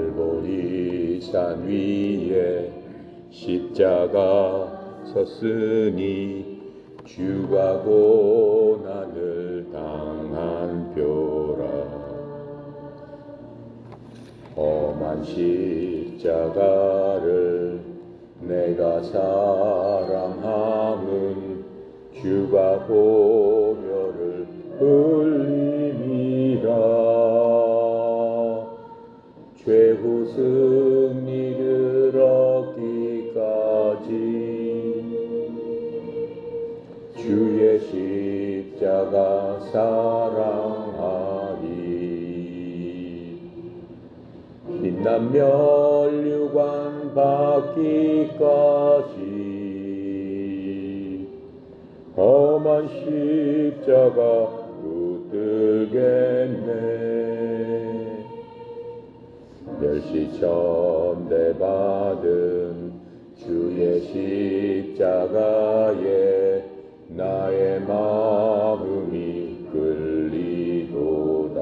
갈보리 산 위에 십자가 섰으니 주가 고난을 당한 뼈라. 험한 십자가를 내가 사랑함은 주가 보혈을 흘림이라. 최후 승리를 얻기까지 주의 십자가 사랑하리. 빛난 면류관 받기까지 험한 십자가 붙들겠네. 멸시천대 받은 주의 십자가에 나의 마음이 끌리도다.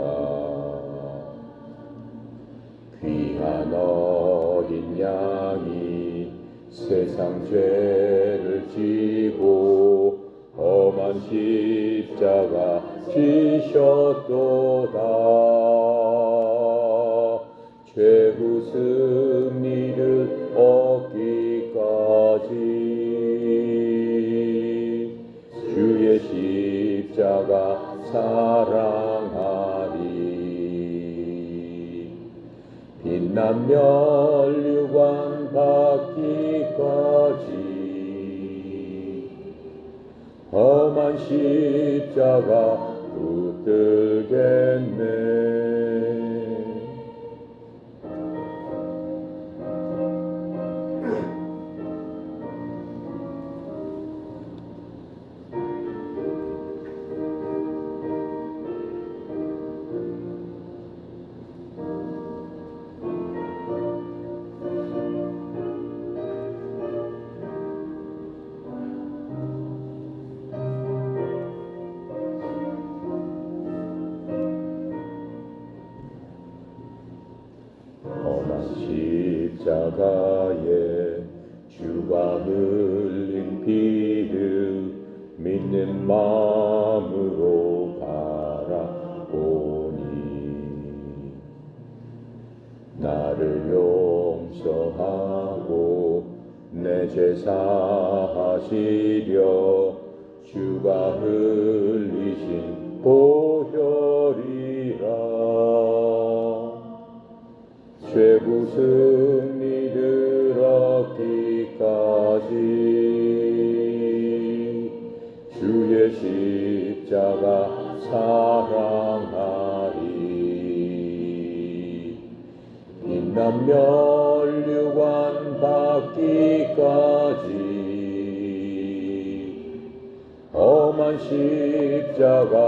귀한 어린 양이 세상 죄를 지고 험한 십자가 지셨도다. 최후 승리를 얻기까지 주의 십자가 사랑하리. 빛난 면류관 받기까지 험한 십자가 붙들겠네. 십자가에 주가 흘린 피를 믿는 마음으로 바라보니 나를 용서하고 내 죄 사하시려 주가 흘리신 보혈이라. 최후 승리를 얻기까지 주의 십자가 사랑하리. 빛난 면류관 받기까지 험한 십자가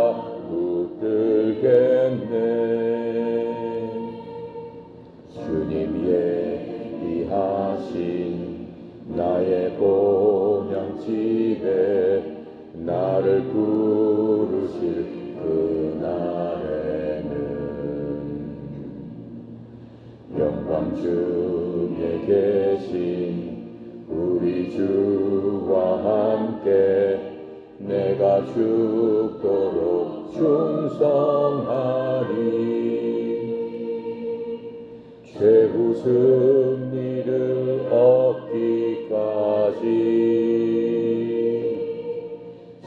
붙들겠네. 주님 예비하신 나의 본향집에 나를 부르실 그날에는 영광 중에 계신 우리 주와 함께 내가 죽도록 충성하리. 최후 승리를 얻기까지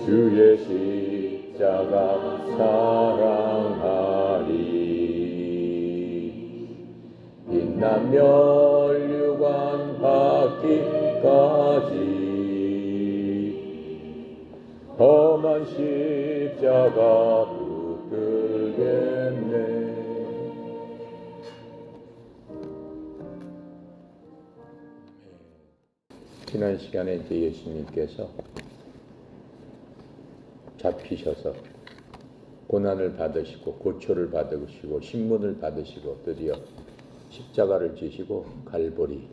주의 십자가 사랑하리. 빛난 면류관 받기까지 험한 십자가 붙들겠네. 지난 시간에 이제 예수님께서 잡히셔서 고난을 받으시고 고초를 받으시고 신문을 받으시고 드디어 십자가를 지시고 갈보리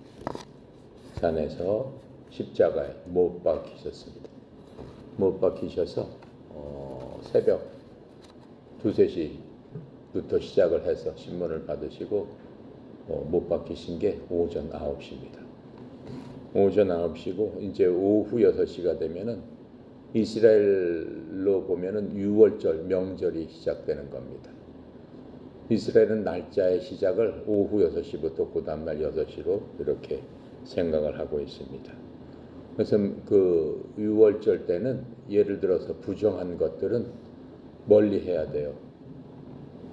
산에서 십자가에 못 박히셨습니다. 못 박히셔서 새벽 2, 3시부터 시작을 해서 신문을 받으시고 못 박히신 게 오전 9시입니다. 오전 9시고 이제 오후 6시가 되면은 이스라엘로 보면은 6월절 명절이 시작되는 겁니다. 이스라엘은 날짜의 시작을 오후 6시부터 그 다음날 6시로 이렇게 생각을 하고 있습니다. 그래서 그 6월절 때는 예를 들어서 부정한 것들은 멀리 해야 돼요.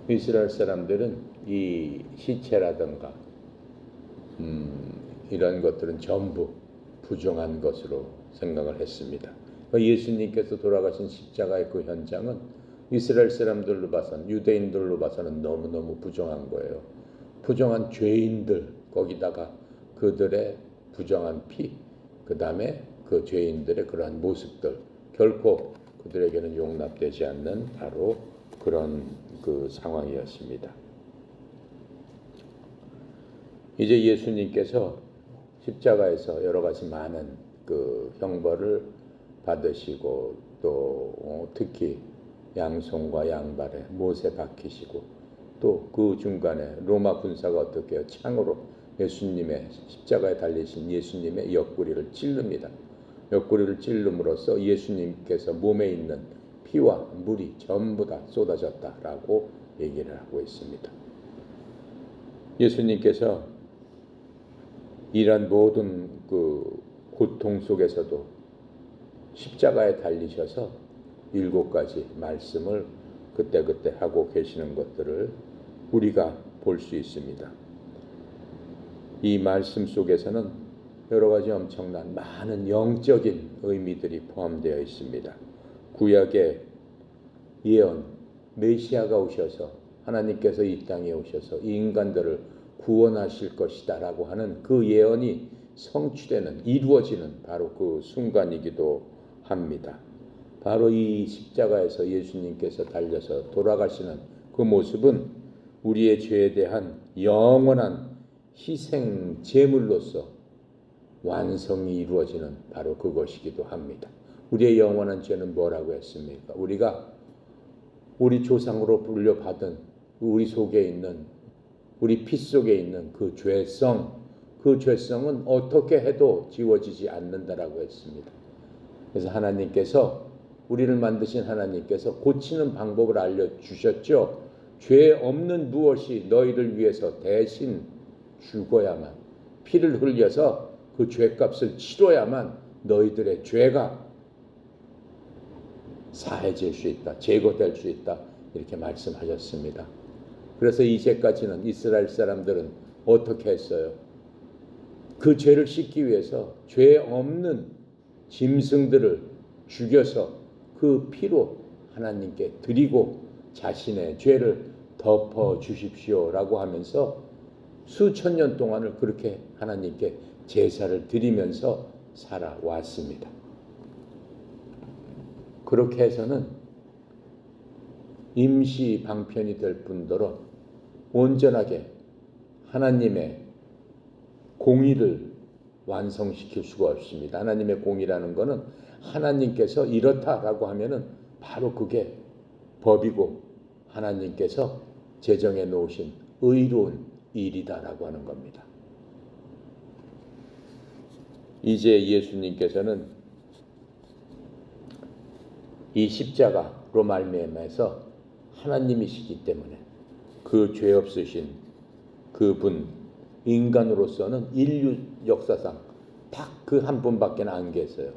이스라엘 사람들은 이 시체라든가 이런 것들은 전부 부정한 것으로 생각을 했습니다. 예수님께서 돌아가신 십자가의 그 현장은 이스라엘 사람들로 봐서는, 유대인들로 봐서는 너무너무 부정한 거예요. 부정한 죄인들, 거기다가 그들의 부정한 피, 그 다음에 그 죄인들의 그러한 모습들, 결코 그들에게는 용납되지 않는 바로 그런 그 상황이었습니다. 이제 예수님께서 십자가에서 여러 가지 많은 그 형벌을 받으시고 또 특히 양손과 양발에 못에 박히시고 또 그 중간에 로마 군사가 어떻게 해요? 창으로 예수님의 십자가에 달리신 예수님의 옆구리를 찔릅니다. 옆구리를 찔름으로써 예수님께서 몸에 있는 피와 물이 전부 다 쏟아졌다라고 얘기를 하고 있습니다. 예수님께서 이런 모든 그 고통 속에서도 십자가에 달리셔서 7가지 말씀을 그때그때 하고 계시는 것들을 우리가 볼 수 있습니다. 이 말씀 속에서는 여러 가지 엄청난 많은 영적인 의미들이 포함되어 있습니다. 구약의 예언, 메시아가 오셔서 하나님께서 이 땅에 오셔서 인간들을 구원하실 것이다 라고 하는 그 예언이 성취되는, 이루어지는 바로 그 순간이기도 합니다. 바로 이 십자가에서 예수님께서 달려서 돌아가시는 그 모습은 우리의 죄에 대한 영원한 희생 제물로서 완성이 이루어지는 바로 그것이기도 합니다. 우리의 영원한 죄는 뭐라고 했습니까? 우리가 우리 조상으로 물려받은 우리 속에 있는, 우리 피 속에 있는 그 죄성, 그 죄성은 어떻게 해도 지워지지 않는다라고 했습니다. 그래서 하나님께서, 우리를 만드신 하나님께서 고치는 방법을 알려주셨죠. 죄 없는 무엇이 너희를 위해서 대신 죽어야만, 피를 흘려서 그 죄값을 치러야만 너희들의 죄가 사해질 수 있다, 제거될 수 있다, 이렇게 말씀하셨습니다. 그래서 이제까지는 이스라엘 사람들은 어떻게 했어요? 그 죄를 씻기 위해서 죄 없는 짐승들을 죽여서 그 피로 하나님께 드리고 자신의 죄를 덮어 주십시오라고 하면서 수천 년 동안을 그렇게 하나님께 제사를 드리면서 살아왔습니다. 그렇게 해서는 임시 방편이 될 뿐더러 온전하게 하나님의 공의를 완성시킬 수가 없습니다. 하나님의 공의라는 것은 하나님께서 이렇다라고 하면은 바로 그게 법이고 하나님께서 제정해 놓으신 의로운 일이다라고 하는 겁니다. 이제 예수님께서는 이 십자가로 말미암아서 하나님이시기 때문에 그 죄 없으신 그분, 인간으로서는 인류 역사상 딱 그 한 분밖에 안 계세요.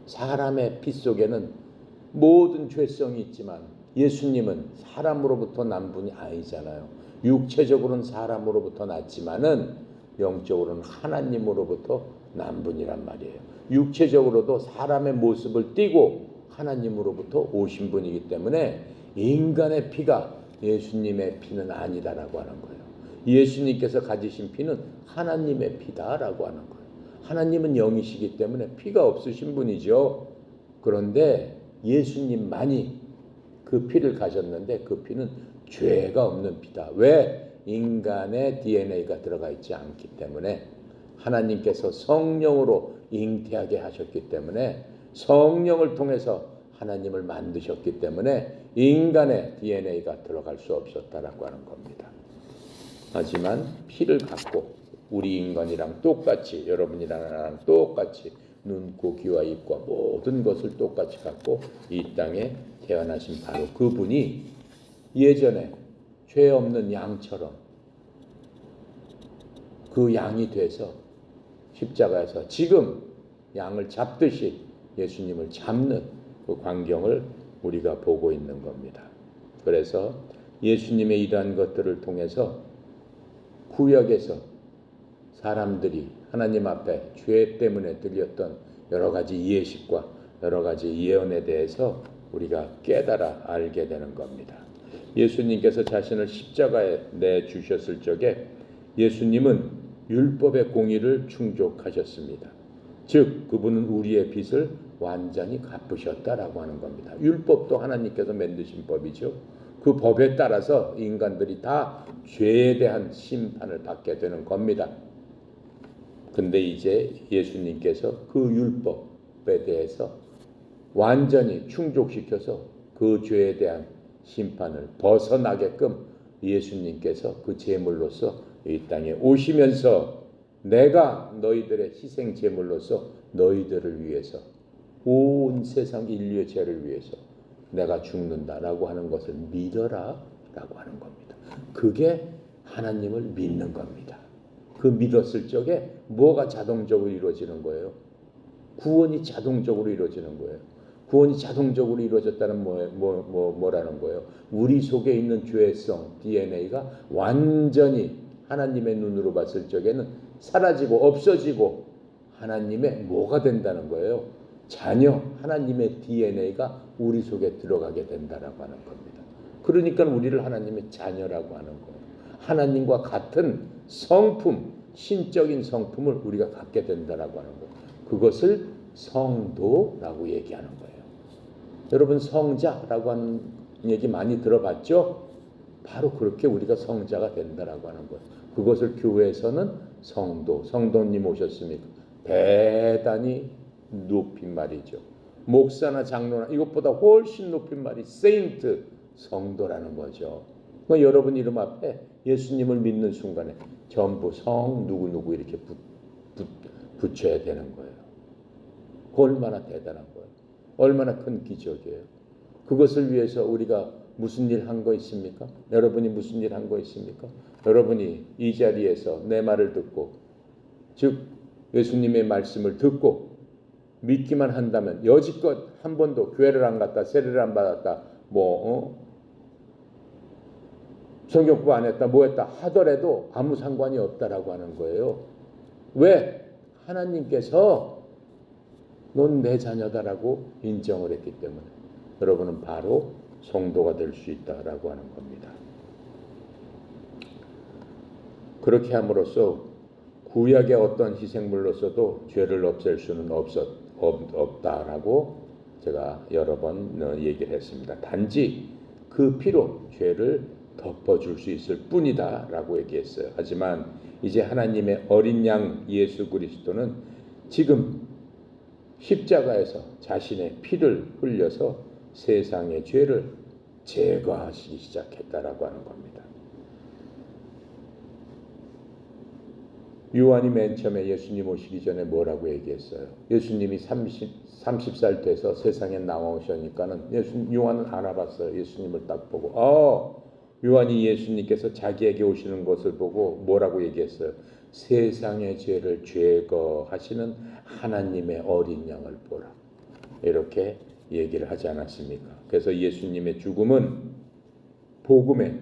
사람의 피 속에는 모든 죄성이 있지만 예수님은 사람으로부터 난 분이 아니잖아요. 육체적으로는 사람으로부터 났지만은 영적으로는 하나님으로부터 난 분이란 말이에요. 육체적으로도 사람의 모습을 띠고 하나님으로부터 오신 분이기 때문에 인간의 피가 예수님의 피는 아니다라고 하는 거예요. 예수님께서 가지신 피는 하나님의 피다라고 하는 거예요. 하나님은 영이시기 때문에 피가 없으신 분이죠. 그런데 예수님만이 그 피를 가졌는데 그 피는 죄가 없는 피다. 왜? 인간의 DNA가 들어가 있지 않기 때문에, 하나님께서 성령으로 잉태하게 하셨기 때문에, 성령을 통해서 하나님을 만드셨기 때문에 인간의 DNA가 들어갈 수 없었다라고 하는 겁니다. 하지만 피를 갖고 우리 인간이랑 똑같이, 여러분이랑 나랑 똑같이 눈, 코, 귀와 입과 모든 것을 똑같이 갖고 이 땅에 태어나신 바로 그분이 예전에 죄 없는 양처럼 그 양이 돼서 십자가에서 지금 양을 잡듯이 예수님을 잡는 그 광경을 우리가 보고 있는 겁니다. 그래서 예수님의 이러한 것들을 통해서 구약에서 사람들이 하나님 앞에 죄 때문에 들렸던 여러 가지 예식과 여러 가지 예언에 대해서 우리가 깨달아 알게 되는 겁니다. 예수님께서 자신을 십자가에 내주셨을 적에 예수님은 율법의 공의를 충족하셨습니다. 즉 그분은 우리의 빚을 완전히 갚으셨다라고 하는 겁니다. 율법도 하나님께서 만드신 법이죠. 그 법에 따라서 인간들이 다 죄에 대한 심판을 받게 되는 겁니다. 근데 이제 예수님께서 그 율법에 대해서 완전히 충족시켜서 그 죄에 대한 심판을 벗어나게끔 예수님께서 그 제물로서 이 땅에 오시면서 내가 너희들의 희생 제물로서 너희들을 위해서 온 세상 인류의 죄를 위해서 내가 죽는다라고 하는 것을 믿어라 라고 하는 겁니다. 그게 하나님을 믿는 겁니다. 그 믿었을 적에 뭐가 자동적으로 이루어지는 거예요? 구원이 자동적으로 이루어지는 거예요. 구원이 자동적으로 이루어졌다는 뭐라는 거예요? 우리 속에 있는 죄성 DNA가 완전히 하나님의 눈으로 봤을 적에는 사라지고 없어지고 하나님의 뭐가 된다는 거예요? 자녀, 하나님의 DNA가 우리 속에 들어가게 된다라고 하는 겁니다. 그러니까 우리를 하나님의 자녀라고 하는 거예요. 하나님과 같은 성품, 신적인 성품을 우리가 갖게 된다라고 하는 거예요. 그것을 성도라고 얘기하는 거예요. 여러분 성자라고 하는 얘기 많이 들어봤죠? 바로 그렇게 우리가 성자가 된다라고 하는 거예요. 그것을 교회에서는 성도님 오셨습니까? 대단히 높인 말이죠. 목사나 장로나 이것보다 훨씬 높인 말이 세인트, 성도라는 거죠. 그러니까 여러분 이름 앞에 예수님을 믿는 순간에 전부 성 누구누구 이렇게 붙여야 되는 거예요. 그 얼마나 대단한 거예요. 얼마나 큰 기적이에요. 그것을 위해서 우리가 무슨 일 한 거 있습니까? 여러분이 무슨 일 한 거 있습니까? 여러분이 이 자리에서 내 말을 듣고 즉 예수님의 말씀을 듣고 믿기만 한다면 여지껏 한 번도 교회를 안 갔다 세례를 안 받았다 성경 공부 안 했다 뭐 했다 하더라도 아무 상관이 없다라고 하는 거예요. 왜? 하나님께서 넌 내 자녀다라고 인정을 했기 때문에 여러분은 바로 성도가 될 수 있다라고 하는 겁니다. 그렇게 함으로써 구약의 어떤 희생물로서도 죄를 없앨 수는 없다라고 제가 여러 번 얘기를 했습니다. 단지 그 피로 죄를 덮어줄 수 있을 뿐이다 라고 얘기했어요. 하지만 이제 하나님의 어린 양 예수 그리스도는 지금 십자가에서 자신의 피를 흘려서 세상의 죄를 제거하시기 시작했다라고 하는 겁니다. 요한이 맨 처음에 예수님 오시기 전에 뭐라고 얘기했어요? 예수님이 30살 돼서 세상에 나오시니까는 요한은 알아봤어요. 예수님을 딱 보고 요한이 예수님께서 자기에게 오시는 것을 보고 뭐라고 얘기했어요? 세상의 죄를 제거하시는 하나님의 어린 양을 보라. 이렇게 얘기를 하지 않았습니까? 그래서 예수님의 죽음은 복음의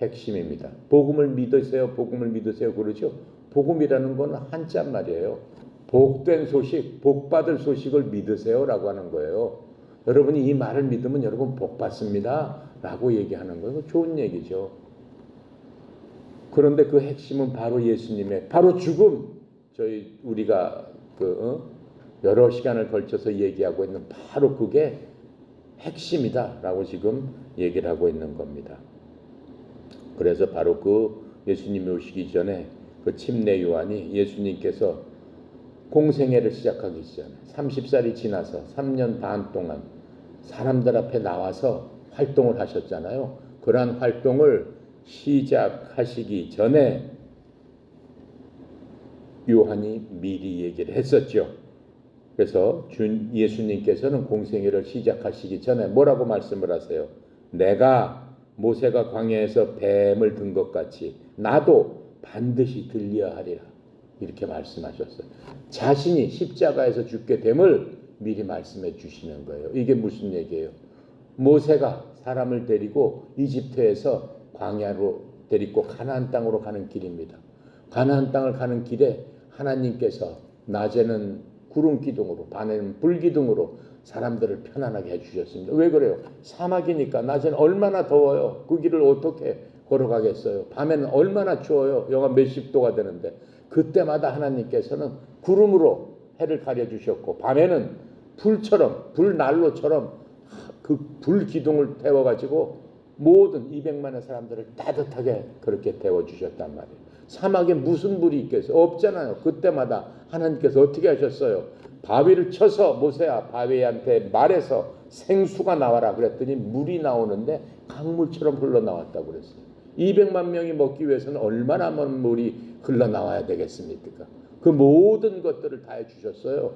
핵심입니다. 복음을 믿으세요. 복음을 믿으세요. 그러죠? 복음이라는 건 한자 말이에요. 복된 소식, 복받을 소식을 믿으세요라고 하는 거예요. 여러분이 이 말을 믿으면 여러분 복받습니다 라고 얘기하는 거예요. 좋은 얘기죠. 그런데 그 핵심은 바로 예수님의 바로 죽음. 우리가 여러 시간을 걸쳐서 얘기하고 있는 바로 그게 핵심이다라고 지금 얘기를 하고 있는 겁니다. 그래서 바로 그 예수님이 오시기 전에 그 침례 요한이 예수님께서 공생애를 시작하기 전에 30살이 지나서 3년 반 동안 사람들 앞에 나와서 활동을 하셨잖아요. 그러한 활동을 시작하시기 전에 요한이 미리 얘기를 했었죠. 그래서 예수님께서는 공생애를 시작하시기 전에 뭐라고 말씀을 하세요? 내가 모세가 광야에서 뱀을 든 것 같이 나도 반드시 들려야 하리라. 이렇게 말씀하셨어요. 자신이 십자가에서 죽게 됨을 미리 말씀해 주시는 거예요. 이게 무슨 얘기예요? 모세가 사람을 데리고 이집트에서 광야로 데리고 가나안 땅으로 가는 길입니다. 가나안 땅을 가는 길에 하나님께서 낮에는 구름 기둥으로 밤에는 불 기둥으로 사람들을 편안하게 해주셨습니다. 왜 그래요? 사막이니까 낮에는 얼마나 더워요. 그 길을 어떻게 걸어가겠어요? 밤에는 얼마나 추워요. 영하 몇십 도가 되는데 그때마다 하나님께서는 구름으로 해를 가려주셨고 밤에는 불처럼 불난로처럼 그 불 기둥을 태워가지고 모든 200만의 사람들을 따뜻하게 그렇게 태워주셨단 말이에요. 사막에 무슨 물이 있겠어요? 없잖아요. 그때마다 하나님께서 어떻게 하셨어요? 바위를 쳐서 모세야 바위한테 말해서 생수가 나와라 그랬더니 물이 나오는데 강물처럼 흘러나왔다고 그랬어요. 200만 명이 먹기 위해서는 얼마나 많은 물이 흘러나와야 되겠습니까? 그 모든 것들을 다 해주셨어요.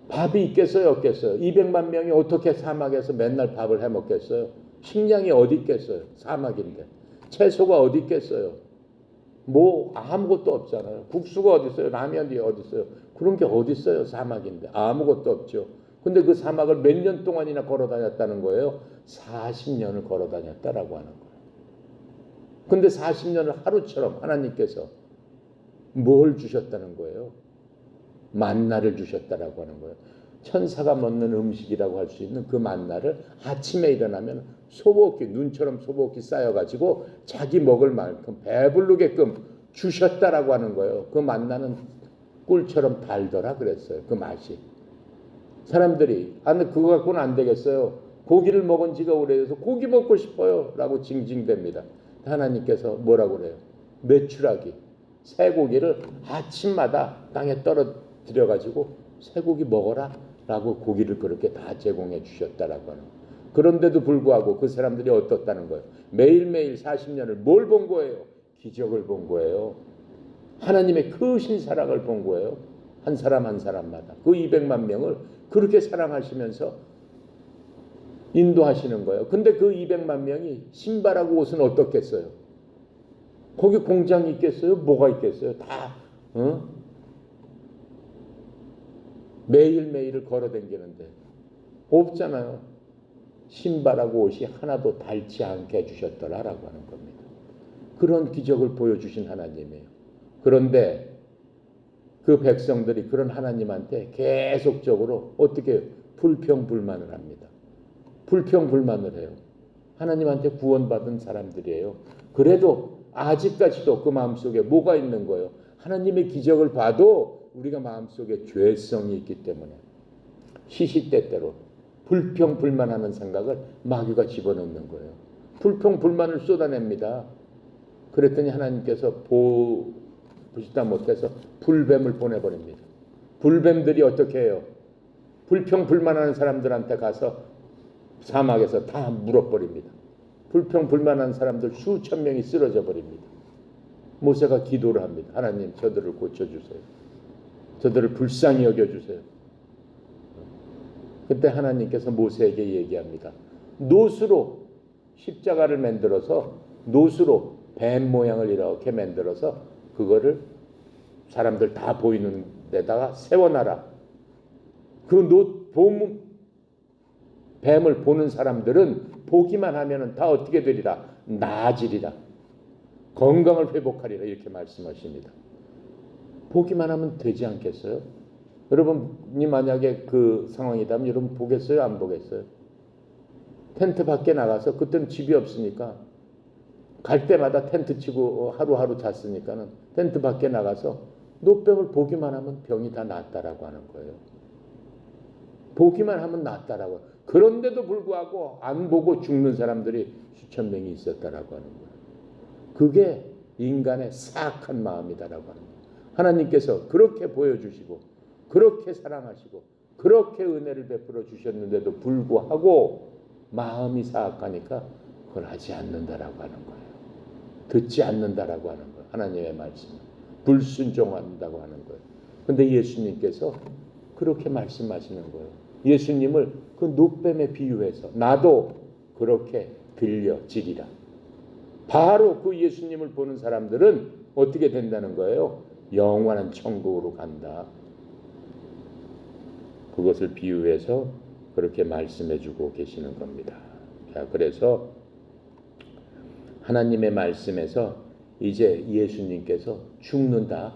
밥이 있겠어요? 없겠어요? 200만 명이 어떻게 사막에서 맨날 밥을 해먹겠어요? 식량이 어디 있겠어요? 사막인데. 채소가 어디 있겠어요? 뭐 아무것도 없잖아요. 국수가 어디 있어요? 라면이 어디 있어요? 그런 게 어디 있어요? 사막인데. 아무것도 없죠. 근데 그 사막을 몇 년 동안이나 걸어 다녔다는 거예요? 40년을 걸어 다녔다라고 하는 거예요. 근데 40년을 하루처럼 하나님께서 뭘 주셨다는 거예요? 만나를 주셨다라고 하는 거예요. 천사가 먹는 음식이라고 할 수 있는 그 만나를 아침에 일어나면 소복이 눈처럼 소복이 쌓여가지고 자기 먹을 만큼 배부르게끔 주셨다라고 하는 거예요. 그 만나는 꿀처럼 달더라 그랬어요. 그 맛이. 사람들이 그거 갖고는 안 되겠어요. 고기를 먹은 지가 오래돼서 고기 먹고 싶어요 라고 징징댑니다. 하나님께서 뭐라고 그래요? 메추라기 쇠고기를 아침마다 땅에 떨어뜨려가지고 쇠고기 먹어라 라고 고기를 그렇게 다 제공해 주셨다라고 하는 거예요. 그런데도 불구하고 그 사람들이 어떻다는 거예요? 매일매일 40년을 뭘 본 거예요? 기적을 본 거예요. 하나님의 크신 사랑을 본 거예요. 한 사람 한 사람마다 그 200만 명을 그렇게 사랑하시면서 인도하시는 거예요. 근데 그 200만 명이 신발하고 옷은 어떻겠어요? 거기 공장이 있겠어요? 뭐가 있겠어요? 다 매일매일을 걸어다니는데 없잖아요. 신발하고 옷이 하나도 닳지 않게 해주셨더라라고 하는 겁니다. 그런 기적을 보여주신 하나님이에요. 그런데 그 백성들이 그런 하나님한테 계속적으로 어떻게 불평불만을 합니다. 불평불만을 해요. 하나님한테 구원받은 사람들이에요. 그래도 아직까지도 그 마음속에 뭐가 있는 거예요? 하나님의 기적을 봐도 우리가 마음속에 죄성이 있기 때문에 시시때때로 불평불만하는 생각을 마귀가 집어넣는 거예요. 불평불만을 쏟아냅니다. 그랬더니 하나님께서 보시다 못해서 불뱀을 보내버립니다. 불뱀들이 어떻게 해요? 불평불만하는 사람들한테 가서 사막에서 다 물어버립니다. 불평불만한 사람들 수천 명이 쓰러져 버립니다. 모세가 기도를 합니다. 하나님 저들을 고쳐주세요. 저들을 불쌍히 여겨주세요. 그때 하나님께서 모세에게 얘기합니다. 노수로 십자가를 만들어서 노수로 뱀 모양을 이렇게 만들어서 그거를 사람들 다 보이는 데다가 세워놔라. 그 뱀을 보는 사람들은 보기만 하면 다 어떻게 되리라? 나아지리라. 건강을 회복하리라. 이렇게 말씀하십니다. 보기만 하면 되지 않겠어요? 여러분이 만약에 그 상황이라면 여러분 보겠어요? 안 보겠어요? 텐트 밖에 나가서 그때는 집이 없으니까 갈 때마다 텐트 치고 하루하루 잤으니까는 텐트 밖에 나가서 노병을 보기만 하면 병이 다 낫다라고 하는 거예요. 보기만 하면 낫다라고. 그런데도 불구하고 안 보고 죽는 사람들이 수천 명이 있었다라고 하는 거예요. 그게 인간의 사악한 마음이다라고 하는 거예요. 하나님께서 그렇게 보여주시고 그렇게 사랑하시고 그렇게 은혜를 베풀어 주셨는데도 불구하고 마음이 사악하니까 그걸 하지 않는다라고 하는 거예요. 듣지 않는다라고 하는 거예요. 하나님의 말씀을 불순종한다고 하는 거예요. 근데 예수님께서 그렇게 말씀하시는 거예요. 예수님을 그 눕뱀에 비유해서 나도 그렇게 들려지리라. 바로 그 예수님을 보는 사람들은 어떻게 된다는 거예요? 영원한 천국으로 간다. 그것을 비유해서 그렇게 말씀해 주고 계시는 겁니다. 자, 그래서 하나님의 말씀에서 이제 예수님께서 죽는다,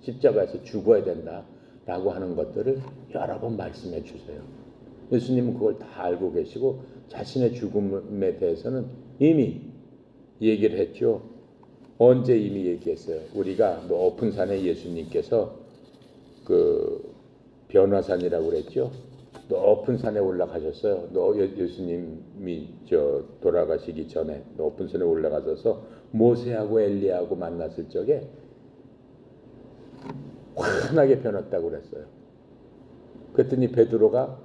십자가에서 죽어야 된다 라고 하는 것들을 여러 번 말씀해 주세요. 예수님은 그걸 다 알고 계시고 자신의 죽음에 대해서는 이미 얘기를 했죠. 언제 이미 얘기했어요. 우리가 높은 산에 예수님께서 그 변화산이라고 그랬죠. 높은 산에 올라가셨어요. 예수님이 돌아가시기 전에 높은 산에 올라가셔서 모세하고 엘리야하고 만났을 적에 환하게 변했다고 그랬어요. 그랬더니 베드로가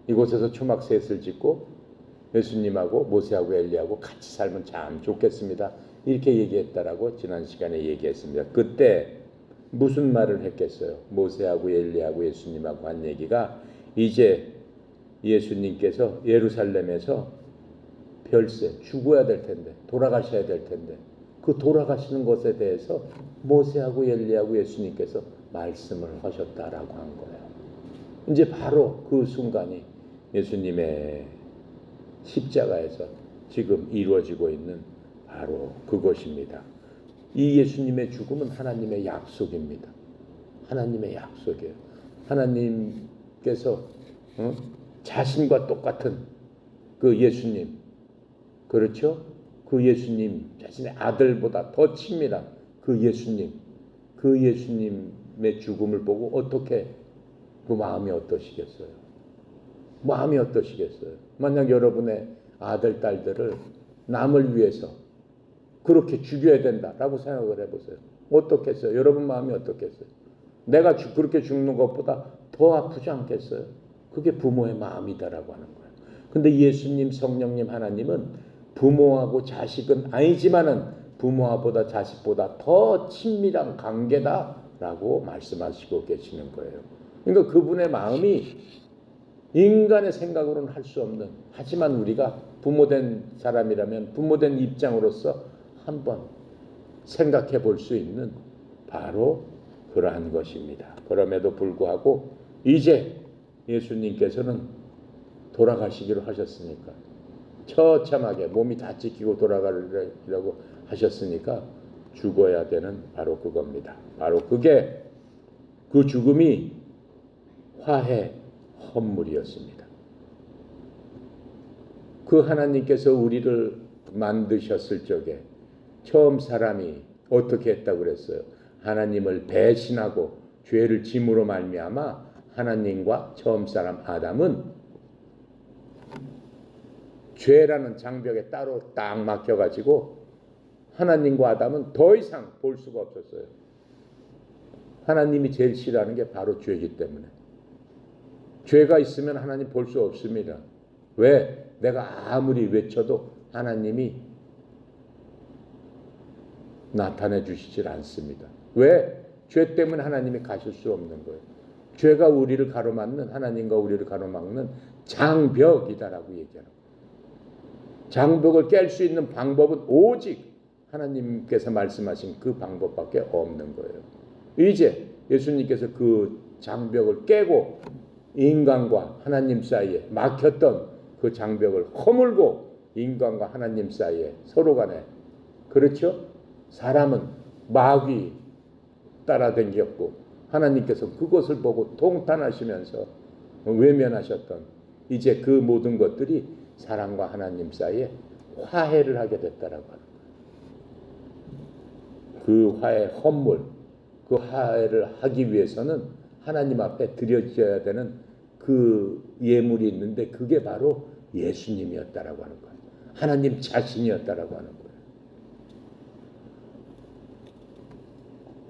이곳에서 초막셋을 짓고 예수님하고 모세하고 엘리야하고 같이 살면 참 좋겠습니다. 이렇게 얘기했다라고 지난 시간에 얘기했습니다. 그때 무슨 말을 했겠어요? 모세하고 엘리야하고 예수님하고 한 얘기가 이제 예수님께서 예루살렘에서 별세 죽어야 될 텐데 돌아가셔야 될 텐데 그 돌아가시는 것에 대해서 모세하고 엘리야하고 예수님께서 말씀을 하셨다라고 한 거예요. 이제 바로 그 순간이 예수님의 십자가에서 지금 이루어지고 있는 바로 그것입니다. 이 예수님의 죽음은 하나님의 약속입니다. 하나님의 약속이에요. 하나님께서 자신과 똑같은 그 예수님, 그렇죠? 그 예수님, 자신의 아들보다 더 친밀한 그 예수님, 그 예수님의 죽음을 보고 어떻게 그 마음이 어떠시겠어요? 마음이 어떠시겠어요? 만약 여러분의 아들, 딸들을 남을 위해서 그렇게 죽여야 된다라고 생각을 해보세요. 어떻겠어요? 여러분 마음이 어떻겠어요? 내가 그렇게 죽는 것보다 더 아프지 않겠어요? 그게 부모의 마음이다라고 하는 거예요. 근데 예수님, 성령님, 하나님은 부모하고 자식은 아니지만은 부모보다 자식보다 더 친밀한 관계다라고 말씀하시고 계시는 거예요. 그러니까 그분의 마음이 인간의 생각으로는 할 수 없는, 하지만 우리가 부모된 사람이라면 부모된 입장으로서 한번 생각해 볼 수 있는 바로 그러한 것입니다. 그럼에도 불구하고 이제 예수님께서는 돌아가시기로 하셨으니까, 처참하게 몸이 다 찢기고 돌아가려고 하셨으니까 죽어야 되는 바로 그겁니다. 바로 그게 그 죽음이 화해 헌물이었습니다. 그 하나님께서 우리를 만드셨을 적에 처음 사람이 어떻게 했다고 그랬어요? 하나님을 배신하고 죄를 짐으로 말미암아 하나님과 처음 사람 아담은 죄라는 장벽에 따로 딱 막혀가지고 하나님과 아담은 더 이상 볼 수가 없었어요. 하나님이 제일 싫어하는 게 바로 죄이기 때문에. 죄가 있으면 하나님 볼 수 없습니다. 왜? 내가 아무리 외쳐도 하나님이 나타내 주시질 않습니다. 왜? 죄 때문에 하나님이 가실 수 없는 거예요. 죄가 우리를 가로막는, 하나님과 우리를 가로막는 장벽이다라고 얘기하는 거예요. 장벽을 깰 수 있는 방법은 오직 하나님께서 말씀하신 그 방법밖에 없는 거예요. 이제 예수님께서 그 장벽을 깨고 인간과 하나님 사이에 막혔던 그 장벽을 허물고 인간과 하나님 사이에 서로 간에, 그렇죠? 사람은 마귀 따라다녔고 하나님께서 그것을 보고 통탄하시면서 외면하셨던 이제 그 모든 것들이 사람과 하나님 사이에 화해를 하게 됐다라고 하는 거예요. 그 화해 헌물, 그 화해를 하기 위해서는 하나님 앞에 드려져야 되는 그 예물이 있는데 그게 바로 예수님이었다라고 하는 거예요. 하나님 자신이었다라고 하는 거예요.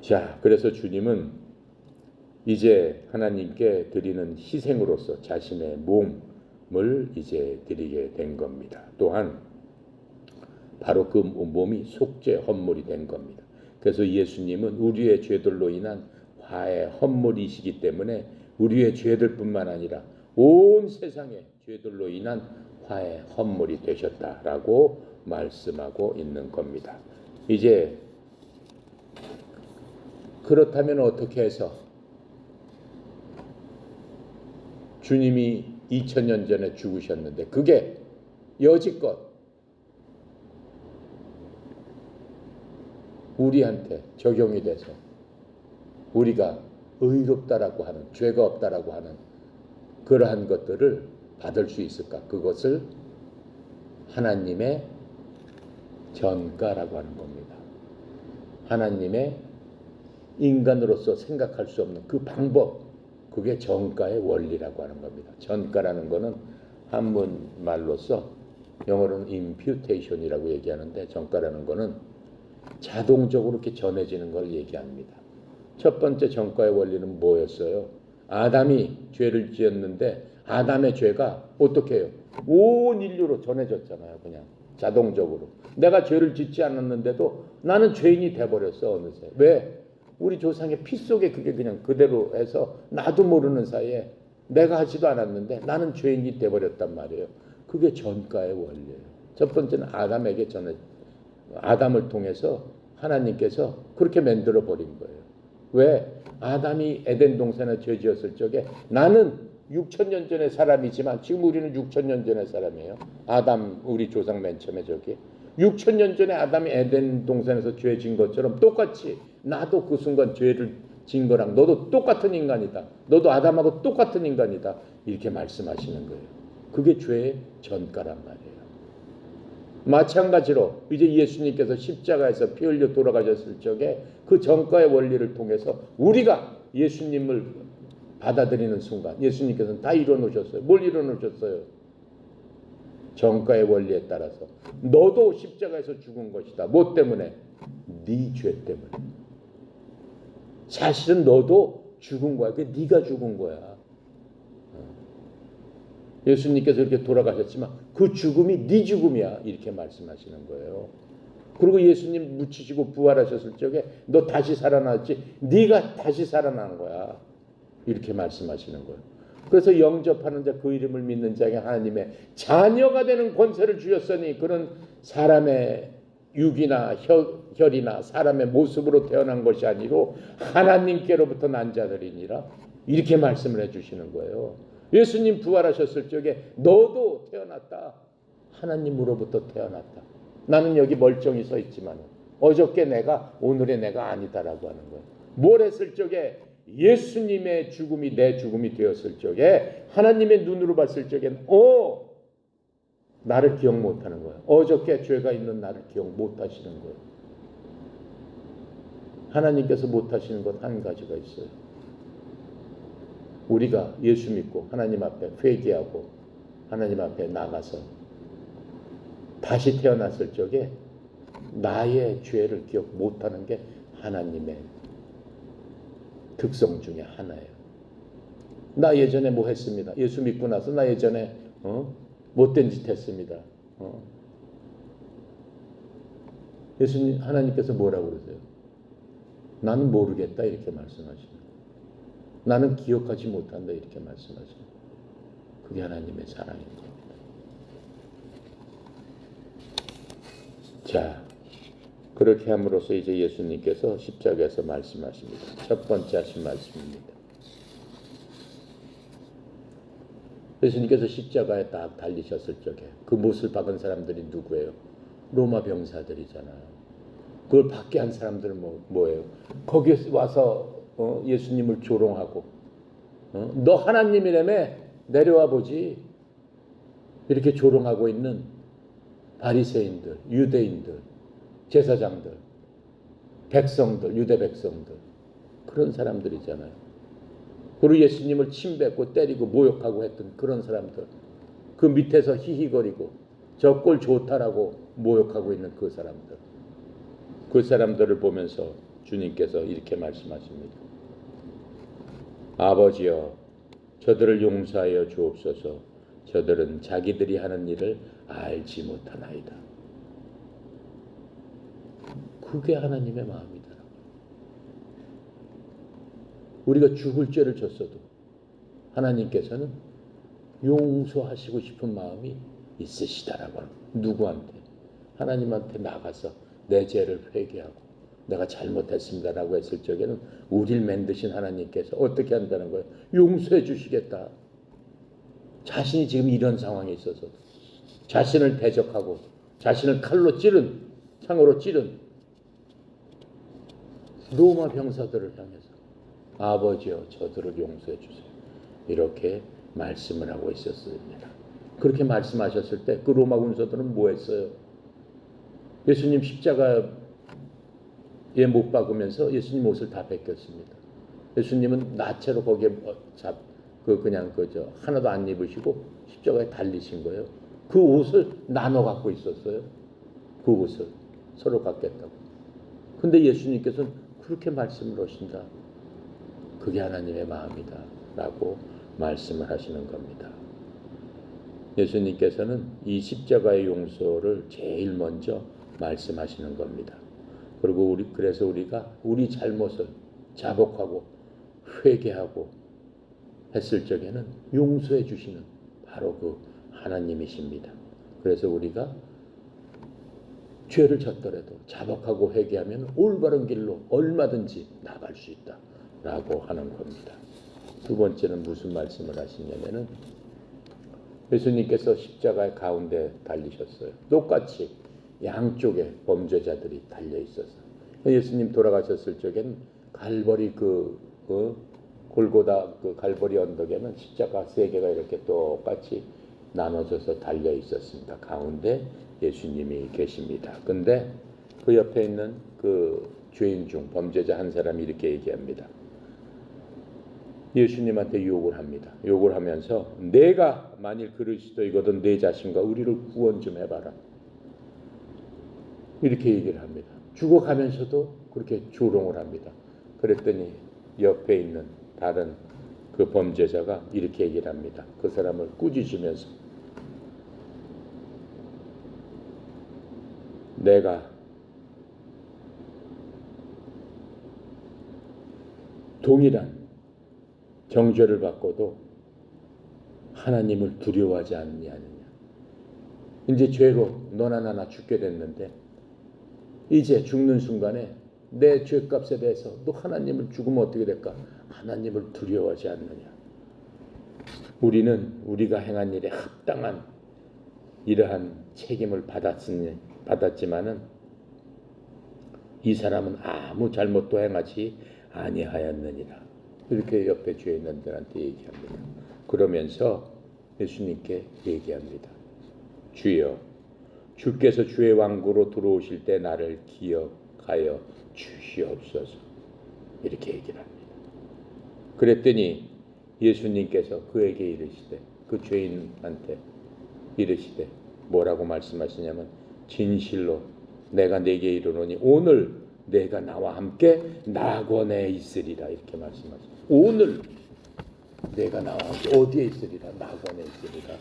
자, 그래서 주님은 이제 하나님께 드리는 희생으로서 자신의 몸을 이제 드리게 된 겁니다. 또한 바로 그 몸이 속죄 헌물이 된 겁니다. 그래서 예수님은 우리의 죄들로 인한 화의 헌물이시기 때문에 우리의 죄들뿐만 아니라 온 세상의 죄들로 인한 화의 헌물이 되셨다라고 말씀하고 있는 겁니다. 이제 그렇다면 어떻게 해서 주님이 2000년 전에 죽으셨는데 그게 여지껏 우리한테 적용이 돼서 우리가 의롭다라고 하는, 죄가 없다라고 하는 그러한 것들을 받을 수 있을까? 그것을 하나님의 전가라고 하는 겁니다. 하나님의 인간으로서 생각할 수 없는 그 방법, 그게 전가의 원리라고 하는 겁니다. 전가라는 거는 한문 말로서 영어로는 imputation이라고 얘기하는데, 전가라는 거는 자동적으로 이렇게 전해지는 걸 얘기합니다. 첫 번째 전가의 원리는 뭐였어요? 아담이 죄를 지었는데 아담의 죄가 어떻게 해요? 온 인류로 전해졌잖아요. 그냥 자동적으로. 내가 죄를 짓지 않았는데도 나는 죄인이 돼버렸어 어느새. 왜? 우리 조상의 피 속에 그게 그냥 그대로 해서 나도 모르는 사이에 내가 하지도 않았는데 나는 죄인이 돼버렸단 말이에요. 그게 전가의 원리예요. 첫 번째는 아담에게 아담을 통해서 하나님께서 그렇게 만들어 버린 거예요. 왜? 아담이 에덴 동산에 죄 지었을 적에 나는 6,000년 전의 사람이지만 지금 우리는 6,000년 전의 사람이에요. 아담 우리 조상 맨 처음에 6,000년 전에 아담이 에덴 동산에서 죄 진 것처럼 똑같이 나도 그 순간 죄를 진 거랑 너도 똑같은 인간이다. 너도 아담하고 똑같은 인간이다. 이렇게 말씀하시는 거예요. 그게 죄의 전가란 말이에요. 마찬가지로 이제 예수님께서 십자가에서 피 흘려 돌아가셨을 적에 그 전가의 원리를 통해서 우리가 예수님을 받아들이는 순간 예수님께서는 다 이뤄놓으셨어요. 뭘 이뤄놓으셨어요? 전가의 원리에 따라서 너도 십자가에서 죽은 것이다. 뭐 때문에? 네 죄 때문에. 사실은 너도 죽은 거야. 그게 네가 죽은 거야. 예수님께서 이렇게 돌아가셨지만 그 죽음이 네 죽음이야. 이렇게 말씀하시는 거예요. 그리고 예수님 묻히시고 부활하셨을 적에 너 다시 살아났지? 네가 다시 살아나는 거야. 이렇게 말씀하시는 거예요. 그래서 영접하는 자, 그 이름을 믿는 자에게 하나님의 자녀가 되는 권세를 주셨으니 그런 사람의 육이나 혈이나 사람의 모습으로 태어난 것이 아니로 하나님께로부터 난 자들이니라. 이렇게 말씀을 해주시는 거예요. 예수님 부활하셨을 적에 너도 태어났다. 하나님으로부터 태어났다. 나는 여기 멀쩡히 서 있지만 어저께 내가 오늘의 내가 아니다라고 하는 거예요. 뭘 했을 적에 예수님의 죽음이 내 죽음이 되었을 적에 하나님의 눈으로 봤을 적엔 나를 기억 못하는 거예요. 어저께 죄가 있는 나를 기억 못하시는 거예요. 하나님께서 못하시는 건 한 가지가 있어요. 우리가 예수 믿고 하나님 앞에 회개하고 하나님 앞에 나가서 다시 태어났을 적에 나의 죄를 기억 못하는 게 하나님의 특성 중에 하나예요. 나 예전에 뭐 했습니다. 예수 믿고 나서 나 예전에 못된 짓 했습니다. 예수님 하나님께서 뭐라고 그러세요? 나는 모르겠다 이렇게 말씀하시는. 나는 기억하지 못한다 이렇게 말씀하시는. 그게 하나님의 사랑인 겁니다. 자, 그렇게 함으로써 이제 예수님께서 십자가에서 말씀하십니다. 첫 번째 하신 말씀입니다. 예수님께서 십자가에 딱 달리셨을 적에 그 못을 박은 사람들이 누구예요? 로마 병사들이잖아요. 그걸 받게 한 사람들은 뭐예요? 거기에 와서 예수님을 조롱하고 너 하나님이라며 내려와 보지 이렇게 조롱하고 있는 바리새인들, 유대인들, 제사장들, 백성들, 유대 백성들 그런 사람들이잖아요. 그리고 예수님을 침뱉고 때리고 모욕하고 했던 그런 사람들, 그 밑에서 히히거리고 저 꼴 좋다라고 모욕하고 있는 그 사람들, 그 사람들을 보면서 주님께서 이렇게 말씀하십니다. 아버지여, 저들을 용서하여 주옵소서. 저들은 자기들이 하는 일을 알지 못하나이다. 그게 하나님의 마음이다. 우리가 죽을 죄를 졌어도 하나님께서는 용서하시고 싶은 마음이 있으시다라고 하는 거예요. 누구한테? 하나님한테 나가서 내 죄를 회개하고 내가 잘못했습니다라고 했을 적에는 우리를 만드신 하나님께서 어떻게 한다는 거예요? 용서해 주시겠다. 자신이 지금 이런 상황에 있어서 자신을 대적하고 자신을 창으로 찌른 로마 병사들을 향해서 아버지여 저들을 용서해 주세요. 이렇게 말씀을 하고 있었습니다. 그렇게 말씀하셨을 때 그 로마 군사들은 뭐 했어요? 예수님 십자가에 못 박으면서 예수님 옷을 다 벗겼습니다. 예수님은 나체로 거기에 하나도 안 입으시고 십자가에 달리신 거예요. 그 옷을 나눠 갖고 있었어요. 그 옷을 서로 갖겠다고. 근데 예수님께서는 그렇게 말씀을 하신다. 그게 하나님의 마음이다 라고 말씀을 하시는 겁니다. 예수님께서는 이 십자가의 용서를 제일 먼저 말씀하시는 겁니다. 그리고 그래서 우리가 우리 잘못을 자복하고 회개하고 했을 적에는 용서해 주시는 바로 그 하나님이십니다. 그래서 우리가 죄를 졌더라도 자복하고 회개하면 올바른 길로 얼마든지 나갈 수 있다라고 하는 겁니다. 두 번째는 무슨 말씀을 하시냐면은 예수님께서 십자가의 가운데 달리셨어요. 똑같이 양쪽에 범죄자들이 달려 있었어요. 예수님 돌아가셨을 적에는 갈보리 골고다 갈보리 언덕에는 십자가 세 개가 이렇게 똑같이 나눠져서 달려 있었습니다. 가운데 예수님이 계십니다. 근데 그 옆에 있는 그 죄인 중 범죄자 한 사람이 이렇게 얘기합니다. 예수님한테 욕을 합니다. 욕을 하면서 내가 만일 그리스도이거든 내 자신과 우리를 구원 좀 해봐라. 이렇게 얘기를 합니다. 죽어가면서도 그렇게 조롱을 합니다. 그랬더니 옆에 있는 다른 그 범죄자가 이렇게 얘기를 합니다. 그 사람을 꾸짖으면서 내가 동일한 정죄를 받고도 하나님을 두려워하지 않느냐. 이제 죄로 너나 나나 죽게 됐는데 이제 죽는 순간에 내 죄값에 대해서 너 하나님을 죽으면 어떻게 될까? 하나님을 두려워하지 않느냐. 우리는 우리가 행한 일에 합당한 이러한 책임을 받았지만은 이 사람은 아무 잘못도 행하지 아니하였느니라. 이렇게 옆에 주에 있는 들한테 얘기합니다. 그러면서 예수님께 얘기합니다. 주여, 주께서 주의 왕국으로 들어오실 때 나를 기억하여 주시옵소서. 이렇게 얘기를 합니다. 그랬더니 예수님께서 그에게 이르시되, 그 죄인한테 이르시되 뭐라고 말씀하시냐면 진실로 내가 네게 이르노니 오늘 내가 나와 함께 낙원에 있으리라. 이렇게 말씀하십니다. 오늘 내가 나와 함께 어디에 있으리라? 낙원에 있으리라.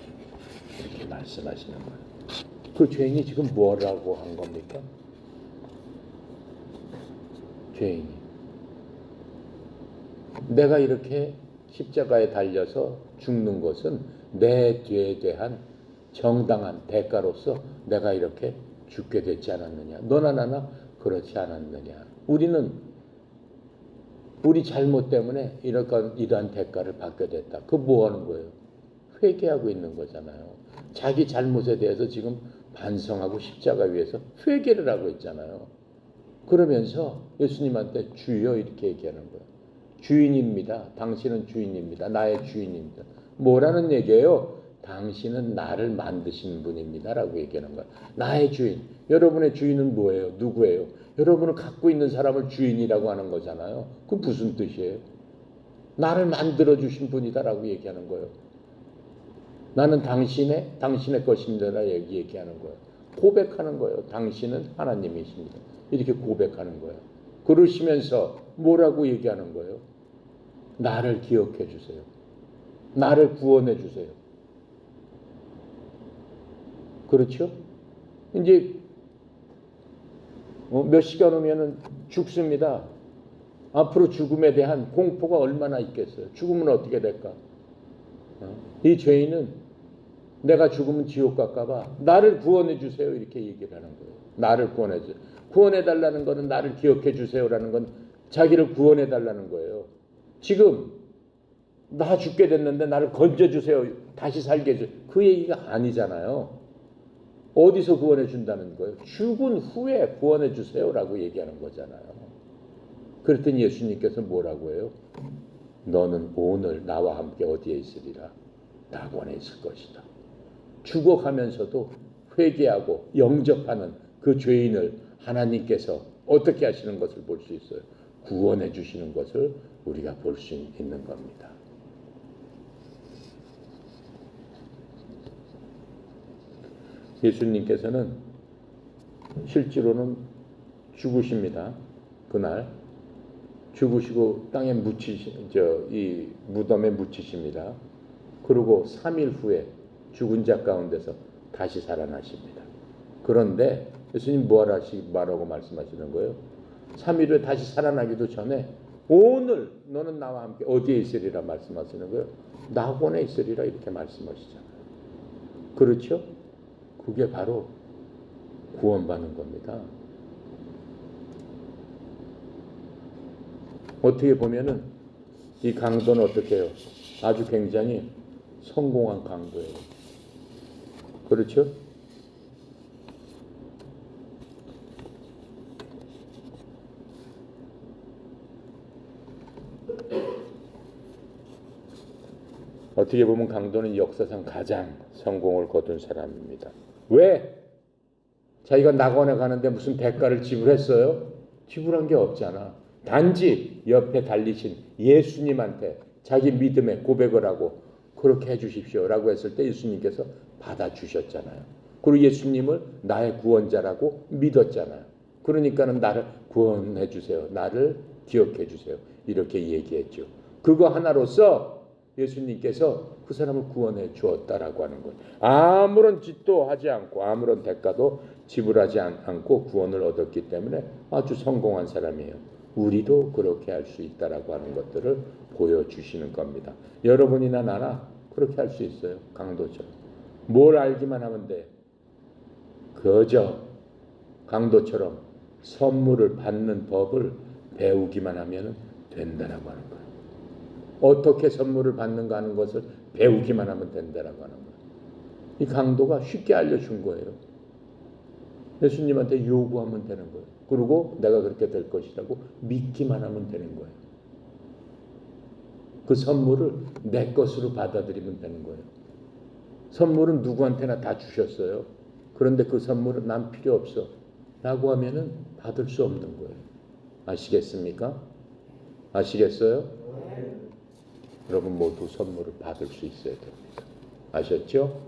이렇게 말씀하시는 거예요. 그 죄인이 지금 뭐라고 한 겁니까? 죄인이 내가 이렇게 십자가에 달려서 죽는 것은 내 죄에 대한 정당한 대가로서 내가 이렇게 죽게 됐지 않았느냐. 너나 나나 그렇지 않았느냐. 우리는 우리 잘못 때문에 이러한 대가를 받게 됐다. 그거 뭐 하는 거예요? 회개하고 있는 거잖아요. 자기 잘못에 대해서 지금 반성하고 십자가 위에서 회개를 하고 있잖아요. 그러면서 예수님한테 주여 이렇게 얘기하는 거예요. 주인입니다. 당신은 주인입니다. 나의 주인입니다. 뭐라는 얘기예요? 당신은 나를 만드신 분입니다. 라고 얘기하는 거예요. 나의 주인. 여러분의 주인은 뭐예요? 누구예요? 여러분을 갖고 있는 사람을 주인이라고 하는 거잖아요. 그 무슨 뜻이에요? 나를 만들어주신 분이다 라고 얘기하는 거예요. 나는 당신의 것입니다. 라고 얘기하는 거예요. 고백하는 거예요. 당신은 하나님이십니다. 이렇게 고백하는 거예요. 그러시면서 뭐라고 얘기하는 거예요? 나를 기억해 주세요. 나를 구원해 주세요. 그렇죠? 이제 몇 시간 후면은 죽습니다. 앞으로 죽음에 대한 공포가 얼마나 있겠어요. 죽으면 어떻게 될까? 이 죄인은 내가 죽으면 지옥 갈까봐 나를 구원해 주세요 이렇게 얘기를 하는 거예요. 나를 구원해 주세요. 구원해 달라는 거는 나를 기억해 주세요라는 건 자기를 구원해 달라는 거예요. 지금 나 죽게 됐는데 나를 건져 주세요. 다시 살게 해주세요. 그 얘기가 아니잖아요. 어디서 구원해 준다는 거예요? 죽은 후에 구원해 주세요라고 얘기하는 거잖아요. 그랬더니 예수님께서 뭐라고 해요? 너는 오늘 나와 함께 어디에 있으리라? 낙원에 있을 것이다. 죽어가면서도 회개하고 영접하는 그 죄인을 하나님께서 어떻게 하시는 것을 볼 수 있어요. 구원해 주시는 것을 우리가 볼 수 있는 겁니다. 예수님께서는 실제로는 죽으십니다. 그날 죽으시고 땅에 이 무덤에 묻히십니다. 그리고 3일 후에 죽은 자 가운데서 다시 살아나십니다. 그런데 예수님 뭐라고 말씀하시는 거예요? 3일 후에 다시 살아나기도 전에 오늘 너는 나와 함께 어디에 있으리라 말씀하시는 거예요? 낙원에 있으리라 이렇게 말씀하시잖아요. 그렇죠? 그게 바로 구원받는 겁니다. 어떻게 보면은 이 강도는 어떻게 해요? 아주 굉장히 성공한 강도예요. 그렇죠? 어떻게 보면 강도는 역사상 가장 성공을 거둔 사람입니다. 왜? 자기가 낙원에 가는데 무슨 대가를 지불했어요? 지불한 게 없잖아. 단지 옆에 달리신 예수님한테 자기 믿음의 고백을 하고 그렇게 해주십시오라고 했을 때 예수님께서 받아주셨잖아요. 그리고 예수님을 나의 구원자라고 믿었잖아요. 그러니까는 나를 구원해 주세요. 나를 기억해 주세요. 이렇게 얘기했죠. 그거 하나로서 예수님께서 그 사람을 구원해 주었다라고 하는 거예요. 아무런 짓도 하지 않고 아무런 대가도 지불하지 않고 구원을 얻었기 때문에 아주 성공한 사람이에요. 우리도 그렇게 할 수 있다라고 하는 것들을 보여주시는 겁니다. 여러분이나 나나 그렇게 할 수 있어요. 강도처럼. 뭘 알기만 하면 돼. 그저 강도처럼 선물을 받는 법을 배우기만 하면 된다라고 하는 거예요. 어떻게 선물을 받는가 하는 것을 배우기만 하면 된다라고 하는 거예요. 이 강도가 쉽게 알려준 거예요. 예수님한테 요구하면 되는 거예요. 그리고 내가 그렇게 될 것이라고 믿기만 하면 되는 거예요. 그 선물을 내 것으로 받아들이면 되는 거예요. 선물은 누구한테나 다 주셨어요. 그런데 그 선물은 난 필요 없어 라고 하면은 받을 수 없는 거예요. 아시겠습니까? 아시겠어요? 여러분 모두 선물을 받을 수 있어야 됩니다. 아셨죠?